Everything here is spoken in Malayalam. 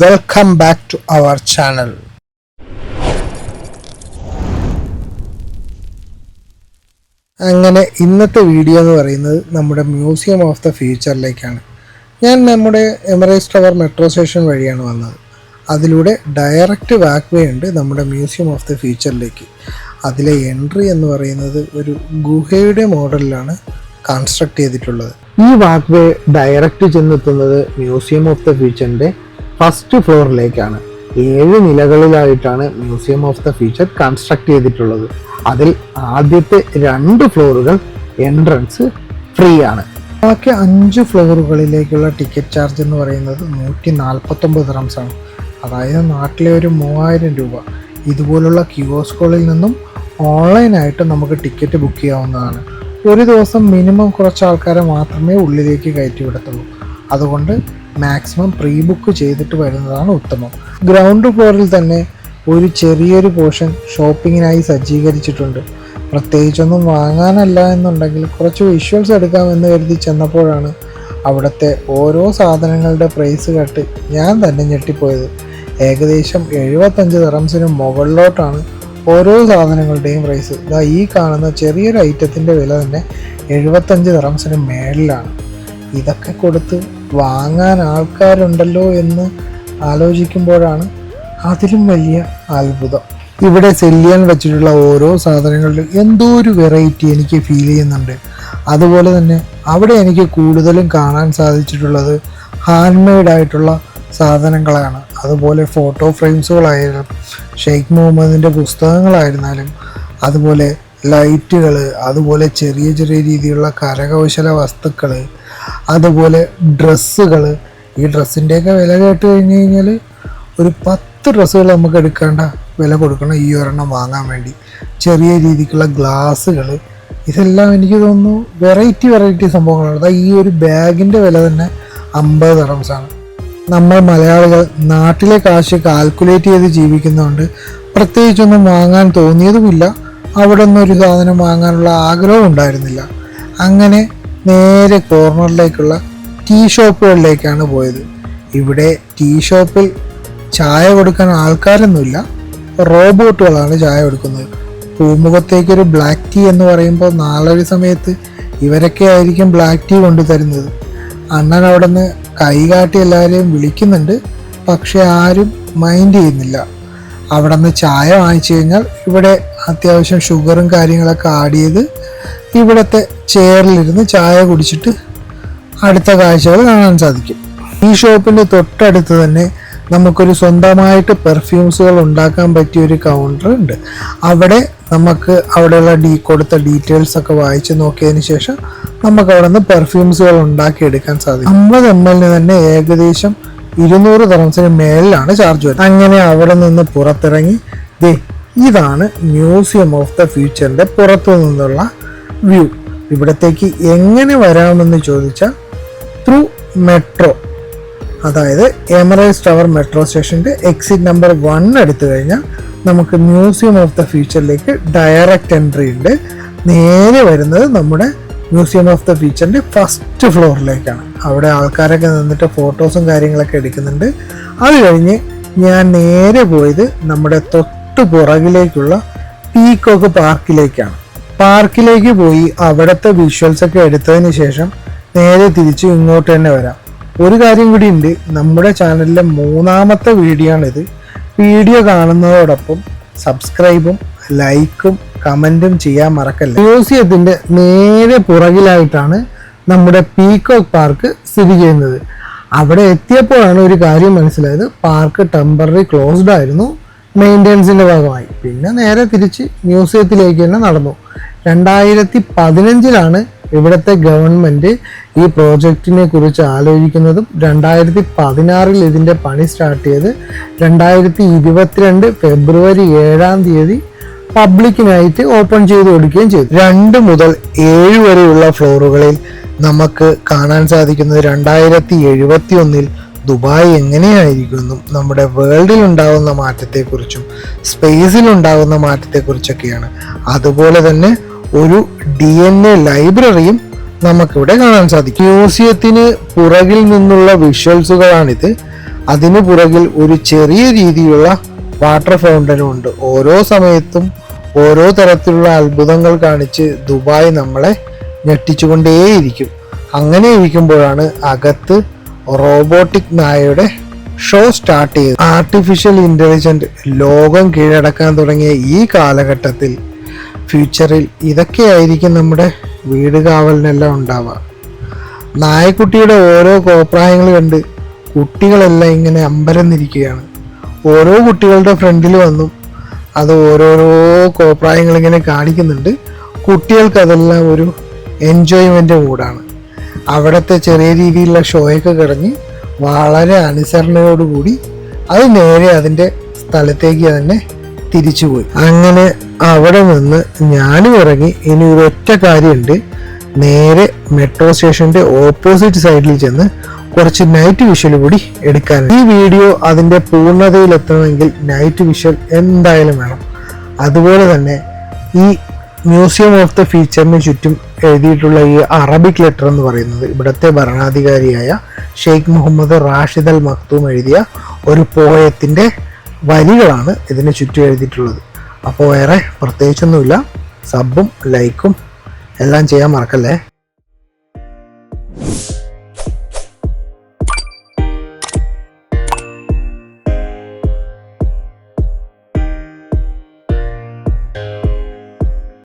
welcome back to our channel. അങ്ങനെ ഇന്നത്തെ വീഡിയോ എന്ന് പറയുന്നത് നമ്മുടെ മ്യൂസിയം ഓഫ് ദ ഫ്യൂച്ചറിലേക്കാണ്. ഞാൻ നമ്മുടെ എമറേറ്റ്സ് ടവർ മെട്രോ സ്റ്റേഷൻ വഴിയാണ് വന്നത്. അതിലൂടെ ഡയറക്റ്റ് വാക്ക് വേ ഉണ്ട് നമ്മുടെ മ്യൂസിയം ഓഫ് ദ ഫ്യൂച്ചറിലേക്ക്. അതിലെ എൻട്രി എന്ന് പറയുന്നത് ഒരു ഗുഹയുടെ മോഡലിലാണ് കൺസ്ട്രക്ട് ചെയ്തിട്ടുള്ളത്. ഈ വാക്ക് വേ ഡയറക്റ്റ് ചെന്നെത്തുന്നത് മ്യൂസിയം ഓഫ് ദ ഫ്യൂച്ചറിൻ്റെ ഫസ്റ്റ് ഫ്ലോറിലേക്കാണ്. 7 നിലകളിലായിട്ടാണ് museum of the future construct ചെയ്തിട്ടുള്ളത്. അതിൽ ആദ്യത്തെ 2 ഫ്ലോറുകൾ എൻട്രൻസ് ഫ്രീ ആണ്. ബാക്കി 5 ഫ്ലോറുകളിലേക്കുള്ള ടിക്കറ്റ് ചാർജ് എന്ന് പറയുന്നത് 149 ദിർഹംസ് ആണ്. അതായത് നാട്ടിലെ ഒരു 3000 രൂപ. ഇതുപോലുള്ള കിയോസ്കുകളിൽ നിന്നും ഓൺലൈനായിട്ട് നമുക്ക് ടിക്കറ്റ് ബുക്ക് ചെയ്യാവുന്നതാണ്. ഒരു ദിവസം മിനിമം കുറച്ച് ആൾക്കാരെ മാത്രമേ ഉള്ളിലേക്ക് കയറ്റി വിടത്തുള്ളൂ. അതുകൊണ്ട് മാക്സിമം പ്രീ ബുക്ക് ചെയ്തിട്ട് വരുന്നതാണ് ഉത്തമം. ഗ്രൗണ്ട് ഫ്ലോറിൽ തന്നെ ഒരു ചെറിയൊരു പോർഷൻ ഷോപ്പിങ്ങിനായി സജ്ജീകരിച്ചിട്ടുണ്ട്. പ്രത്യേകിച്ചൊന്നും വാങ്ങാനല്ല എന്നുണ്ടെങ്കിൽ കുറച്ച് വിഷ്വൽസ് എടുക്കാമെന്ന് കരുതി ചെന്നപ്പോഴാണ് അവിടുത്തെ ഓരോ സാധനങ്ങളുടെ പ്രൈസ് കേട്ട് ഞാൻ തന്നെ ഞെട്ടിപ്പോയത്. ഏകദേശം 75 ദിർഹംസിന് മുകളിലോട്ടാണ് ഓരോ സാധനങ്ങളുടെയും പ്രൈസ്. ഇതാ ഈ കാണുന്ന ചെറിയൊരു ഐറ്റത്തിൻ്റെ വില തന്നെ 75 ദിർഹംസിന് മേളിലാണ്. ഇതൊക്കെ കൊടുത്ത് വാങ്ങാൻ ആൾക്കാരുണ്ടല്ലോ എന്ന് ആലോചിക്കുമ്പോഴാണ് അതിലും വലിയ അത്ഭുതം. ഇവിടെ സെല്ലിയാൻ വെച്ചിട്ടുള്ള ഓരോ സാധനങ്ങളിലും എന്തോ ഒരു വെറൈറ്റി എനിക്ക് ഫീൽ ചെയ്യുന്നുണ്ട്. അതുപോലെ തന്നെ അവിടെ എനിക്ക് കൂടുതലും കാണാൻ സാധിച്ചിട്ടുള്ളത് ഹാൻഡ് മെയ്ഡ് ആയിട്ടുള്ള സാധനങ്ങളാണ്. അതുപോലെ ഫോട്ടോ ഫ്രെയിംസുകളായാലും ഷെയ്ഖ് മുഹമ്മദിൻ്റെ പുസ്തകങ്ങളായിരുന്നാലും അതുപോലെ ലൈറ്റുകൾ, അതുപോലെ ചെറിയ ചെറിയ രീതിയിലുള്ള കരകൗശല വസ്തുക്കൾ, അതുപോലെ ഡ്രസ്സുകൾ. ഈ ഡ്രസ്സിൻ്റെയൊക്കെ വില കേട്ട് കഴിഞ്ഞ് കഴിഞ്ഞാൽ ഒരു 10 ഡ്രസ്സുകൾ നമുക്ക് എടുക്കേണ്ട വില കൊടുക്കണം ഈ ഒരെണ്ണം വാങ്ങാൻ വേണ്ടി. ചെറിയ രീതിക്കുള്ള ഗ്ലാസ്സുകൾ, ഇതെല്ലാം എനിക്ക് തോന്നുന്നു വെറൈറ്റി സംഭവങ്ങളാണ്. അതായത് ഈ ഒരു ബാഗിൻ്റെ വില തന്നെ 50 ദിർഹംസാണ്. നമ്മൾ മലയാളികൾ നാട്ടിലെ കാശ് കാൽക്കുലേറ്റ് ചെയ്ത് ജീവിക്കുന്നതുകൊണ്ട് പ്രത്യേകിച്ചൊന്നും വാങ്ങാൻ തോന്നിയതുമില്ല. അവിടെ നിന്ന് ഒരു സാധനം വാങ്ങാനുള്ള ആഗ്രഹവും ഉണ്ടായിരുന്നില്ല. അങ്ങനെ നേരെ കോർണറിലേക്കുള്ള ടീ ഷോപ്പുകളിലേക്കാണ് പോയത്. ഇവിടെ ടീ ഷോപ്പിൽ ചായ കൊടുക്കാൻ ആൾക്കാരൊന്നുമില്ല, റോബോട്ടുകളാണ് ചായ കൊടുക്കുന്നത്. പൂമുഖത്തേക്കൊരു ബ്ലാക്ക് ടീ എന്ന് പറയുമ്പോൾ നാളൊരു സമയത്ത് ഇവരൊക്കെ ആയിരിക്കും ബ്ലാക്ക് ടീ കൊണ്ടുതരുന്നത്. അണ്ണൻ അവിടെ നിന്ന് കൈകാട്ടി എല്ലാവരെയും വിളിക്കുന്നുണ്ട്, പക്ഷെ ആരും മൈൻഡ് ചെയ്യുന്നില്ല. അവിടെ നിന്ന് ചായ വാങ്ങിച്ചു കഴിഞ്ഞാൽ ഇവിടെ അത്യാവശ്യം ഷുഗറും കാര്യങ്ങളൊക്കെ ആഡ് ചെയ്ത് ഇവിടുത്തെ ചെയറിലിരുന്ന് ചായ കുടിച്ചിട്ട് അടുത്ത കാഴ്ചകൾ കാണാൻ സാധിക്കും. ഈ ഷോപ്പിൻ്റെ തൊട്ടടുത്ത് തന്നെ നമുക്കൊരു സ്വന്തമായിട്ട് പെർഫ്യൂംസുകൾ ഉണ്ടാക്കാൻ പറ്റിയ ഒരു കൗണ്ടർ ഉണ്ട്. അവിടെ നമുക്ക് അവിടെയുള്ള കൊടുത്ത ഡീറ്റെയിൽസ് ഒക്കെ വായിച്ച് നോക്കിയതിന് ശേഷം നമുക്ക് അവിടെ നിന്ന് പെർഫ്യൂംസുകൾ ഉണ്ടാക്കിയെടുക്കാൻ സാധിക്കും. 50 ml തന്നെ ഏകദേശം 200 ദിർഹംസിന് മേളിലാണ് ചാർജ് വരുന്നത്. അങ്ങനെ അവിടെ നിന്ന് പുറത്തിറങ്ങി ഇതാണ് മ്യൂസിയം ഓഫ് ദ ഫ്യൂച്ചറിൻ്റെ പുറത്തു നിന്നുള്ള വ്യൂ. ഇവിടത്തേക്ക് എങ്ങനെ വരാമെന്ന് ചോദിച്ചാൽ ത്രൂ മെട്രോ, അതായത് എമറേറ്റ്സ് ടവർ മെട്രോ സ്റ്റേഷൻ്റെ എക്സിറ്റ് നമ്പർ 1 എടുത്തു കഴിഞ്ഞാൽ നമുക്ക് മ്യൂസിയം ഓഫ് ദ ഫ്യൂച്ചറിലേക്ക് ഡയറക്റ്റ് എൻട്രി ഉണ്ട്. നേരെ വരുന്നത് നമ്മുടെ മ്യൂസിയം ഓഫ് ദ ഫ്യൂച്ചറിൻ്റെ ഫസ്റ്റ് ഫ്ലോറിലേക്കാണ്. അവിടെ ആൾക്കാരൊക്കെ നിന്നിട്ട് ഫോട്ടോസും കാര്യങ്ങളൊക്കെ എടുക്കുന്നുണ്ട്. അത് കഴിഞ്ഞ് ഞാൻ നേരെ പോയത് നമ്മുടെ തൊട്ട് പുറകിലേക്കുള്ള പീകോക്ക് പാർക്കിലേക്കാണ്. പാർക്കിലേക്ക് പോയി അവിടുത്തെ വിഷ്വൽസ് ഒക്കെ എടുത്തതിന് ശേഷം നേരെ തിരിച്ച് ഇങ്ങോട്ട് തന്നെ വരാം. ഒരു കാര്യം കൂടി ഉണ്ട്, നമ്മുടെ ചാനലിലെ 3ാമത്തെ വീഡിയോ ആണിത്. വീഡിയോ കാണുന്നതോടൊപ്പം സബ്സ്ക്രൈബും ലൈക്കും കമൻറ്റും ചെയ്യാൻ മറക്കല്ല. മ്യൂസിയത്തിൻ്റെ നേരെ പുറകിലായിട്ടാണ് നമ്മുടെ പീകോക്ക് പാർക്ക് സ്ഥിതി ചെയ്യുന്നത്. അവിടെ എത്തിയപ്പോഴാണ് ഒരു കാര്യം മനസ്സിലായത്, പാർക്ക് ടെമ്പററി ക്ലോസ്ഡ് ആയിരുന്നു മെയിൻ്റെനൻസിൻ്റെ ഭാഗമായി. പിന്നെ നേരെ തിരിച്ച് മ്യൂസിയത്തിലേക്ക് തന്നെ നടന്നു. 2015 ഇവിടുത്തെ ഗവൺമെൻറ് ഈ പ്രോജക്റ്റിനെ കുറിച്ച് ആലോചിക്കുന്നതും 2016 ഇതിൻ്റെ പണി സ്റ്റാർട്ട് ചെയ്ത് 2022 ഫെബ്രുവരി 7 പബ്ലിക്കിനായിട്ട് ഓപ്പൺ ചെയ്ത് കൊടുക്കുകയും ചെയ്തു. 2 മുതൽ 7 വരെയുള്ള ഫ്ലോറുകളിൽ നമുക്ക് കാണാൻ സാധിക്കുന്നത് 2071 ദുബായ് എങ്ങനെയായിരിക്കുമെന്നും നമ്മുടെ വേൾഡിൽ ഉണ്ടാകുന്ന മാറ്റത്തെക്കുറിച്ചും സ്പേസിൽ ഉണ്ടാകുന്ന മാറ്റത്തെക്കുറിച്ചൊക്കെയാണ്. അതുപോലെ തന്നെ ഒരു DNA ലൈബ്രറിയും നമുക്കിവിടെ കാണാൻ സാധിക്കും. മ്യൂസിയത്തിന് പുറകിൽ നിന്നുള്ള വിഷ്വൽസുകളാണിത്. അതിനു പുറകിൽ ഒരു ചെറിയ രീതിയിലുള്ള വാട്ടർ ഫൗണ്ടനും ഉണ്ട്. ഓരോ സമയത്തും ഓരോ തരത്തിലുള്ള അത്ഭുതങ്ങൾ കാണിച്ച് ദുബായ് നമ്മളെ ഞെട്ടിച്ചുകൊണ്ടേയിരിക്കും. അങ്ങനെ ഇരിക്കുമ്പോഴാണ് അകത്ത് റോബോട്ടിക് നായയുടെ ഷോ സ്റ്റാർട്ട് ചെയ്തത്. ആർട്ടിഫിഷ്യൽ ഇൻ്റലിജൻറ്റ് ലോകം കീഴടക്കാൻ തുടങ്ങിയ ഈ കാലഘട്ടത്തിൽ ഫ്യൂച്ചറിൽ ഇതൊക്കെയായിരിക്കും നമ്മുടെ വീട് കാവലിനെല്ലാം ഉണ്ടാവുക. നായക്കുട്ടിയുടെ ഓരോ കോപ്രായങ്ങൾ കണ്ട് കുട്ടികളെല്ലാം ഇങ്ങനെ അമ്പരന്നിരിക്കുകയാണ്. ഓരോ കുട്ടികളുടെ ഫ്രണ്ടിൽ വന്നും അത് ഓരോരോ കോപ്രായങ്ങൾ ഇങ്ങനെ കാണിക്കുന്നുണ്ട്. കുട്ടികൾക്ക് അതെല്ലാം ഒരു എൻജോയ്മെൻ്റ് മൂഡാണ്. അവിടുത്തെ ചെറിയ രീതിയിലുള്ള ഷോയൊക്കെ കിടഞ്ഞ് വളരെ അനുസരണയോടുകൂടി അത് നേരെ അതിൻ്റെ സ്ഥലത്തേക്ക് തന്നെ തിരിച്ചുപോയി. അങ്ങനെ അവിടെ നിന്ന് ഞാനും ഇറങ്ങി. ഇനി ഒരൊറ്റ കാര്യമുണ്ട്, നേരെ മെട്രോ സ്റ്റേഷൻ്റെ ഓപ്പോസിറ്റ് സൈഡിൽ ചെന്ന് കുറച്ച് നൈറ്റ് വിഷ്വൽ കൂടി എടുക്കാൻ. ഈ വീഡിയോ അതിൻ്റെ പൂർണ്ണതയിലെത്തണമെങ്കിൽ നൈറ്റ് വിഷ്വൽ എന്തായാലും വേണം. അതുപോലെ തന്നെ ഈ മ്യൂസിയം ഓഫ് ദ ഫ്യൂച്ചറിന് ചുറ്റും എഴുതിയിട്ടുള്ള ഈ അറബിക് ലെറ്റർ എന്ന് പറയുന്നത് ഇവിടുത്തെ ഭരണാധികാരിയായ ഷെയ്ഖ് മുഹമ്മദ് റാഷിദ് അൽ മക്തൂം എഴുതിയ ഒരു പോയത്തിൻ്റെ വരികളാണ് ഇതിന് ചുറ്റും എഴുതിയിട്ടുള്ളത്. അപ്പോൾ വേറെ പ്രത്യേകിച്ചൊന്നുമില്ല. സബും ലൈക്കും എല്ലാം ചെയ്യാൻ മറക്കല്ലേ.